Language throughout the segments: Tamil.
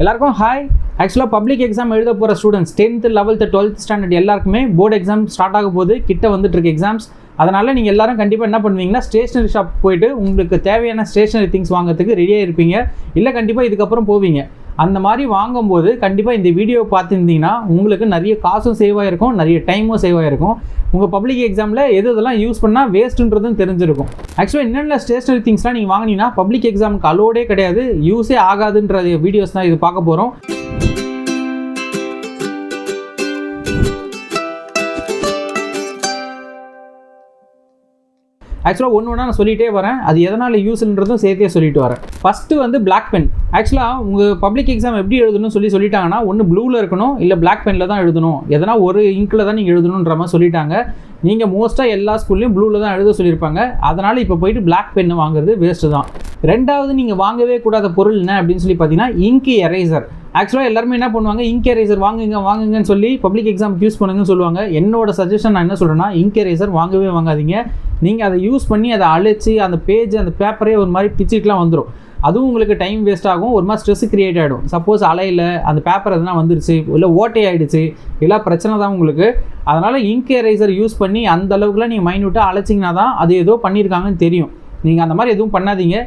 எல்லாருக்கும் ஹாய். ஆக்சுவலாக பப்ளிக் எக்ஸாம் எழுத போகிற students 10th 11th 12th standard எல்லாருக்குமே போர்டு எக்ஸாம் ஸ்டார்ட் ஆக போது கிட்ட வந்துட்டு இருக்கு எக்ஸாம்ஸ். அதனால் நீங்கள் எல்லாரும் கண்டிப்பாக என்ன பண்ணுவீங்கன்னா ஸ்டேஷனரி ஷாப் போயிட்டு உங்களுக்கு தேவையான ஸ்டேஷனரி திங்ஸ் வாங்குறதுக்கு ரெடியாக இருப்பீங்க. இல்லை கண்டிப்பாக இதுக்கப்புறம் போவீங்க. அந்த மாதிரி வாங்கும்போது கண்டிப்பாக இந்த வீடியோவை பார்த்துருந்தீங்கன்னா உங்களுக்கு நிறைய காசும் சேவ் ஆகிருக்கும், நிறைய டைமும் சேவ் ஆகிருக்கும். உங்கள் பப்ளிக் எக்ஸாமில் இதெல்லாம் யூஸ் பண்ணால் வேஸ்ட்டுன்றதும் தெரிஞ்சிருக்கும். ஆக்சுவலாக என்னென்ன ஸ்டேஷனரி திங்ஸ்லாம் நீங்கள் வாங்கினீங்கன்னா பப்ளிக் எக்ஸாமுக்கு அலோடே கிடையாது, யூஸே ஆகாதுன்ற வீடியோஸ் தான் இது பார்க்க போகிறோம். ஆக்சுவலாக ஒன்று நான் சொல்லிகிட்டே வரேன், அது எதனால் யூஸ்ன்றதும் சேர்த்தே சொல்லிட்டு வரேன். ஃபஸ்ட்டு வந்து பிளாக் பென். ஆக்சுவலாக உங்கள் பப்ளிக் எக்ஸாம் எப்படி எழுதணும்னு சொல்லிட்டாங்கன்னா ஒன்று ப்ளூவில் இருக்கணும், இல்லை பிளாக் பெனில் தான் எழுதணும், எதனா ஒரு இங்கில் தான் நீங்கள் எழுதணுன்ற மாதிரி சொல்லிட்டாங்க. நீங்கள் மோஸ்ட்டாக எல்லா ஸ்கூல்லையும் ப்ளூவில் தான் எழுத சொல்லியிருப்பாங்க. அதனால் இப்போ போயிட்டு பிளாக் பென்னு வாங்குறது வேஸ்ட்டு தான். ரெண்டாவது நீங்கள் வாங்கவே கூடாத பொருள் என்ன அப்படின்னு சொல்லி பார்த்தீங்கன்னா இங்க் எரேசர். ஆக்சுவலாக எல்லாருமே என்ன பண்ணுவாங்க, இங்க் எரேசர் வாங்குங்கன்னு சொல்லி பப்ளிக் எக்ஸாம் யூஸ் பண்ணுங்கன்னு சொல்லுவாங்க. என்னோட சஜஷன் நான் என்ன சொல்கிறேன்னா, இங்க் எரேசர் வாங்கவே வாங்காதீங்க. நீங்கள் அதை யூஸ் பண்ணி அதை அழைச்சி அந்த பேஜ் அந்த பேப்பரே ஒரு மாதிரி பிச்சுட்டுலாம் வந்துடும். அதுவும் உங்களுக்கு டைம் வேஸ்ட் ஆகும், ஒரு மாதிரி ஸ்ட்ரெஸ் கிரியேட் ஆகிடும். சப்போஸ் அலையில் அந்த பேப்பர் எதுனா வந்துருச்சு, இல்லை ஓட்டை ஆகிடுச்சு, இல்லை பிரச்சனை தான் உங்களுக்கு. அதனால் இங்க் எரேசர் யூஸ் பண்ணி அந்த அளவுக்குலாம் நீங்கள் மைன்யூட்டாக அழைச்சிங்கன்னா தான் அது ஏதோ பண்ணியிருக்காங்கன்னு தெரியும். நீங்கள் அந்த மாதிரி எதுவும் பண்ணாதீங்க.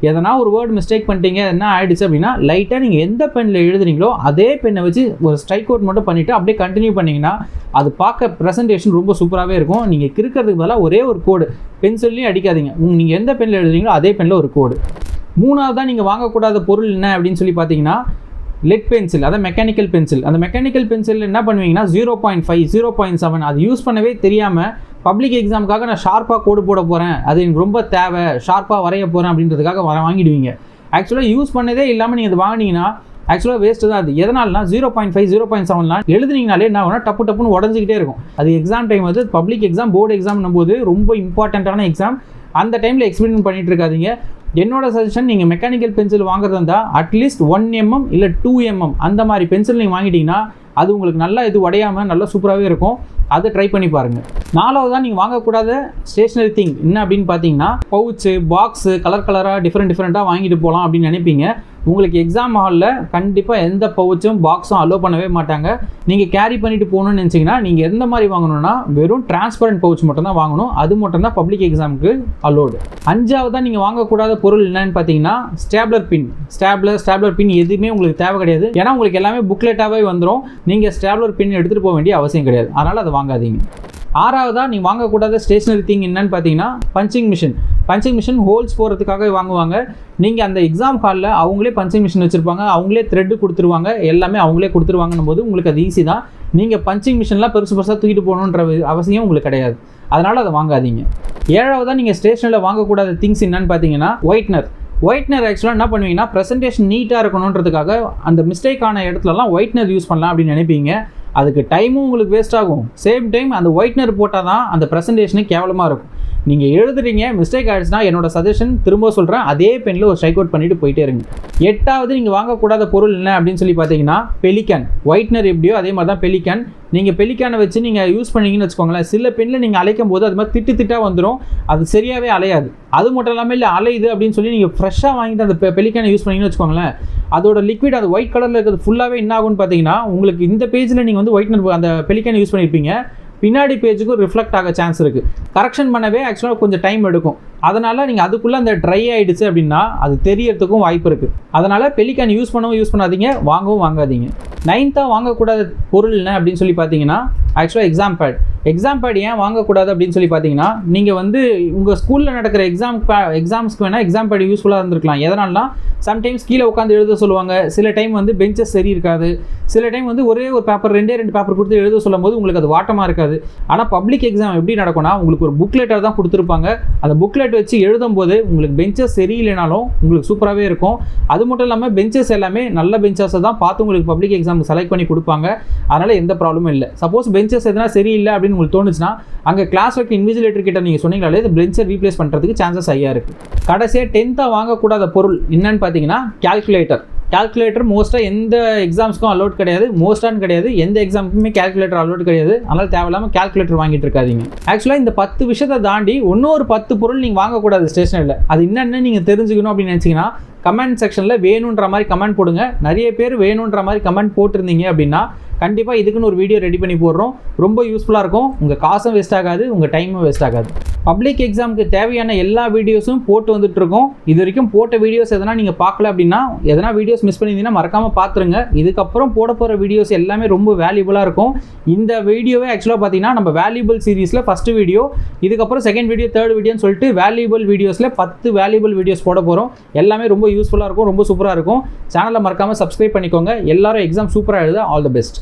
எதனா ஒரு வேர்டு மிஸ்டேக் பண்ணிட்டீங்க, என்ன ஆகிடுச்சு அப்படின்னா லைட்டாக நீங்கள் எந்த பெனில் எழுதுறீங்களோ அதே பெண்ணை வச்சு ஒரு ஸ்ட்ரைக் அவுட் மட்டும் பண்ணிவிட்டு அப்படியே கண்டினியூ பண்ணிங்கன்னா அது பார்க்க ப்ரெசன்டேஷன் ரொம்ப சூப்பராகவே இருக்கும். நீங்கள் கிறுக்கிறதுக்கு பதிலாக ஒரே ஒரு கோடு பென்சில்லையும் அடிக்காதீங்க, நீங்கள் எந்த பெனில் எழுதுறீங்களோ அதே பெனில் ஒரு கோடு. மூணாவது தான் நீங்கள் வாங்கக்கூடாத பொருள் என்ன அப்படின்னு சொல்லி பார்த்தீங்கன்னா லெட் பென்சில், அதாவது மெக்கானிக்கல் பென்சில். அந்த மெக்கானிக்கல் பென்சில் என்ன பண்ணுவீங்கன்னா 0.5 0.7 அது யூஸ் பண்ணவே தெரியாமல் பப்ளிக் எக்ஸாமுக்காக நான் ஷார்ப்பாக கோடு போட போகிறேன், அது எனக்கு ரொம்ப தேவை, ஷார்ப்பாக வரைய போகிறேன் அப்படின்றதுக்காக வாங்கிடுவீங்க. ஆக்சுவலாக யூஸ் பண்ணதே இல்லாமல் நீங்கள் அது வாங்கினீங்கன்னா ஆக்சுவலாக வேஸ்ட்டு தான். அது எதனால்னா 0.5 0.7 எழுதுனீங்கனாலே என்ன ஆகுனா டப்புன்னு உடஞ்சிக்கிட்டே இருக்கும். அது எக்ஸாம் டைம் வந்து பப்ளிக் எக்ஸாம் போர்டு எக்ஸாம் போது ரொம்ப இம்பார்ட்டண்ட்டான எக்ஸாம். அந்த டைமில் எக்ஸ்பெரிமெண்ட் பண்ணிட்டு இருக்காதீங்க. என்னோட சஜஷன், நீங்கள் மெக்கானிக்கல் பென்சில் வாங்குறதா இருந்தால் அட்லீஸ்ட் 1 mm இல்லை 2 mm அந்த மாதிரி பென்சில் நீங்கள் வாங்கிட்டீங்கன்னா அது உங்களுக்கு நல்லா இது உடையாமல் நல்லா சூப்பராகவே இருக்கும். அதை ட்ரை பண்ணி பாருங்கள். நாலாவது தான் நீங்கள் வாங்கக்கூடாத ஸ்டேஷ்னரி திங் என்ன அப்படின்னு பார்த்தீங்கன்னா பவுச்சு, பாக்ஸு, கலராக டிஃப்ரெண்ட்டாக வாங்கிட்டு போகலாம் அப்படின்னு நினைப்பீங்க. உங்களுக்கு எக்ஸாம் ஹாலில் கண்டிப்பாக எந்த பவுச்சும் பாக்ஸும் அலோவ் பண்ணவே மாட்டாங்க. நீங்கள் கேரி பண்ணிட்டு போகணும்னு நினச்சிங்கன்னா நீங்கள் எந்த மாதிரி வாங்கணும்னா வெறும் டிரான்ஸ்பரண்ட் பவுச் மட்டும் தான் வாங்கணும். அது மட்டும் தான் பப்ளிக் எக்ஸாமுக்கு அலோடு. அஞ்சாவதாக நீங்கள் வாங்கக்கூடாத பொருள் என்னன்னு பார்த்தீங்கன்னா ஸ்டேப்லர் பின் எதுவுமே உங்களுக்கு தேவை கிடையாது. ஏன்னா உங்களுக்கு எல்லாமே புக்லெட்டாகவே வந்துடும். நீங்கள் ஸ்டேப்லர் பின் எடுத்துகிட்டு போக வேண்டிய அவசியம் கிடையாது. அதனால் அதை வாங்காதீங்க. ஆறாவதாக நீங்கள் வாங்கக்கூடாத ஸ்டேஷ்னரி திங் என்னன்னு பார்த்தீங்கன்னா பஞ்சிங் மிஷின் ஹோல்ஸ் போகிறதுக்காக வாங்குவாங்க. நீங்கள் அந்த எக்ஸாம் ஹாலில் அவங்களே பஞ்சிங் மிஷின் வச்சுருப்பாங்க, அவங்களே த்ரெட்டு கொடுத்துருவாங்க, எல்லாமே அவங்களே கொடுத்துருவாங்கன்னும் போது உங்களுக்கு அது ஈஸி தான். நீங்கள் பஞ்சிங் மிஷின்லாம் பெருசாக தூக்கிட்டு போகணுன்ற அவசியம் உங்களுக்கு கிடையாது. அதனால் அதை வாங்காதீங்க. ஏழாவதாக நீங்கள் ஸ்டேஷனில் வாங்கக்கூடாத திங்ஸ் என்னன்னு பார்த்தீங்கன்னா ஒயிட்னர் ஆக்சுவலாக என்ன பண்ணுவீங்கன்னா ப்ரெசன்டேஷன் நீட்டாக இருக்கணுன்றதுக்காக அந்த மிஸ்டேக் ஆன இடத்துலலாம் ஒயிட்னர் யூஸ் பண்ணலாம் அப்படின்னு நினைப்பீங்க. அதுக்கு டைமும் உங்களுக்கு வேஸ்ட் ஆகும். சேம் டைம் அந்த ஒயிட்னர் போட்டால் தான் அந்த ப்ரெசன்டேஷனே கேவலமாக இருக்கும். நீங்கள் எழுதுறீங்க, மிஸ்டேக் ஆகிடுச்சுன்னா என்னோட சஜஷன் திரும்ப சொல்கிறேன், அதே பெனில் ஒரு ஸ்ட்ரைக் அவுட் பண்ணிவிட்டு போயிட்டே இருங்க. எட்டாவது நீங்கள் வாங்கக்கூடாத பொருள் என்ன அப்படின்னு சொல்லி பார்த்தீங்கன்னா பெலிக்கான். ஒயிட்னர் எப்படியோ அதே மாதிரி தான் பெலிக்கான். நீங்கள் பெலிக்கானை வச்சு நீங்கள் யூஸ் பண்ணிங்கன்னு வச்சுக்கோங்களேன், சில பெண்ணில் நீங்கள் அழைக்கும் போது அது மாதிரி திட்டாக வந்துடும், அது சரியாகவே அலையாது. அது மட்டும் இல்லாமல் இல்லை அலையுது அப்படின்னு சொல்லி நீங்கள் ஃப்ரெஷ்ஷாக வாங்கிட்டு அந்த பெலிக்கானை யூஸ் பண்ணிங்கன்னு வச்சுக்கோங்களேன், அதோட லிக்விட் அது ஒயிட் கலரில் இருக்கிறது ஃபுல்லாகவே என்ன ஆகும்னு பார்த்தீங்கன்னா உங்களுக்கு இந்த பேஜில் நீங்கள் வந்து ஒயிட்னர் அந்த பெலிக்கானை யூஸ் பண்ணியிருப்பீங்க, பின்னாடி பேஜுக்கும் ரிஃப்ளெக்ட் ஆக சான்ஸ் இருக்குது. கரெக்ஷன் பண்ணவே ஆக்சுவலாக கொஞ்சம் டைம் எடுக்கும். அதனால் நீங்கள் அதுக்குள்ளே அந்த ட்ரை ஆகிடுச்சு அப்படின்னா அது தெரியறதுக்கும் வாய்ப்பு இருக்குது. அதனால் பெலிக்கான் யூஸ் பண்ணாதீங்க, வாங்காதீங்க. 9th வாங்கக்கூடாத பொருள் என்ன அப்படின்னு சொல்லி பார்த்தீங்கன்னா ஆக்சுவலாக எக்ஸாம் பேட் ஏன் வாங்கக்கூடாது அப்படின்னு சொல்லி பார்த்தீங்கன்னா நீங்கள் வந்து உங்கள் ஸ்கூலில் நடக்கிற எக்ஸாம்ஸ்க்கு வேணால் எக்ஸாம் பேட் யூஸ்ஃபுல்லாக இருந்திருக்கலாம். எதனால்னா சம்டைம்ஸ் கீழே உட்காந்து எழுத சொல்லுவாங்க, சில டைம் வந்து பெஞ்சஸ் சரி இருக்காது, சில டைம் வந்து ஒரே ஒரு பேப்பர் 2 பேப்பர் கொடுத்து எழுத சொல்லும் போது உங்களுக்கு அது வாட்டமாக இருக்காது. ஆனால் பப்ளிக் எக்ஸாம் எப்படி நடக்கும்னா உங்களுக்கு ஒரு புக்லெட்டர் தான் கொடுத்துருப்பாங்க. அந்த புக்லெட் வச்சு எழுதும் போது உங்களுக்கு பெஞ்சஸ் சரியில்லைனாலும் உங்களுக்கு சூப்பராகவே இருக்கும். அது மட்டும் இல்லாமல் பெஞ்சஸ் எல்லாமே நல்ல பெஞ்சஸை தான் பார்த்து உங்களுக்கு பப்ளிக் எக்ஸாம் செலக்ட் பண்ணி கொடுப்பாங்க. அதனால் எந்த ப்ராப்ளமும் இல்லை. சப்போஸ் பெஞ்சஸ் எதனா சரியில்லை அப்படின்னு உங்களுக்கு தோணுச்சுன்னா அங்கே கிளாஸ் ஒர்க் இன்விஜிலேட்டர் கிட்ட நீங்கள் சொன்னீங்களாலே இந்த பெஞ்சை ரீப்ளேஸ் பண்ணுறதுக்கு சான்சஸ் ஹையாக இருக்குது. கடைசியாக 10th வாங்கக்கூடாத பொருள் என்னன்னு பார்த்தீங்கன்னா கால்குலேட்டர் மோஸ்ட்டாக எந்த எக்ஸாம்ஸ்க்கும் அலோட் கிடையாது, எந்த எக்ஸாமுக்குமே கால்குலேட்டர் அலோட் கிடையாது. அதனால் தேவையில்லாமல் கால்குலேட்டர் வாங்கிட்டு இருக்காதீங்க. ஆக்சுவலாக இந்த 10 விஷயத்தை தாண்டி இன்னொரு 10 பொருள் நீங்கள் வாங்கக்கூடாது ஸ்டேஷனரியில். அது என்னென்னு நீங்கள் தெரிஞ்சுக்கணும் அப்படின்னு நினச்சிங்கன்னா கமெண்ட் செக்ஷனில் வேணுன்ற மாதிரி கமெண்ட் போடுங்க. நிறைய பேர் வேணுன்ற மாதிரி கமெண்ட் போட்டிருந்தீங்க அப்படின்னா கண்டிப்பாக இதுக்குன்னு ஒரு வீடியோ ரெடி பண்ணி போடுறோம். ரொம்ப யூஸ்ஃபுல்லாக இருக்கும். உங்கள் காசும் வேஸ்ட் ஆகாது, உங்கள் டைமும் வேஸ்ட் ஆகாது. பப்ளிக் எக்ஸாமுக்கு தேவையான எல்லா வீடியோஸும் போட்டு வந்துட்டுருக்கோம். இது வரைக்கும் போட்ட வீடியோஸ் எதனா நீங்கள் பார்க்கல அப்படின்னா எதனா வீடியோஸ் மிஸ் பண்ணியிருந்தீங்கன்னா மறக்காமல் பார்த்துருங்க. இதுக்கப்புறம் போட போகிற வீடியோஸ் எல்லாமே ரொம்ப வேல்யூபுளாக இருக்கும். இந்த வீடியோவே ஆக்சுவலாக பார்த்தீங்கன்னா நம்ம வேல்யூபிள் சீரீஸில் ஃபஸ்ட்டு வீடியோ, இதுக்கப்புறம் செகண்ட் வீடியோ, தேர்ட் வீடியோன்னு சொல்லிட்டு வேல்யூபிள் வீடியோஸில் 10 வேல்யூபிள் வீடியோஸ் போட போகிறோம். எல்லாமே ரொம்ப யூஸ்ஃபுல்லாக இருக்கும், ரொம்ப சூப்பராக இருக்கும். சேனலை மறக்காமல் சப்ஸ்கிரைப் பண்ணிக்கோங்க. எல்லாரும் எக்ஸாம் சூப்பராக எழுத. All the best.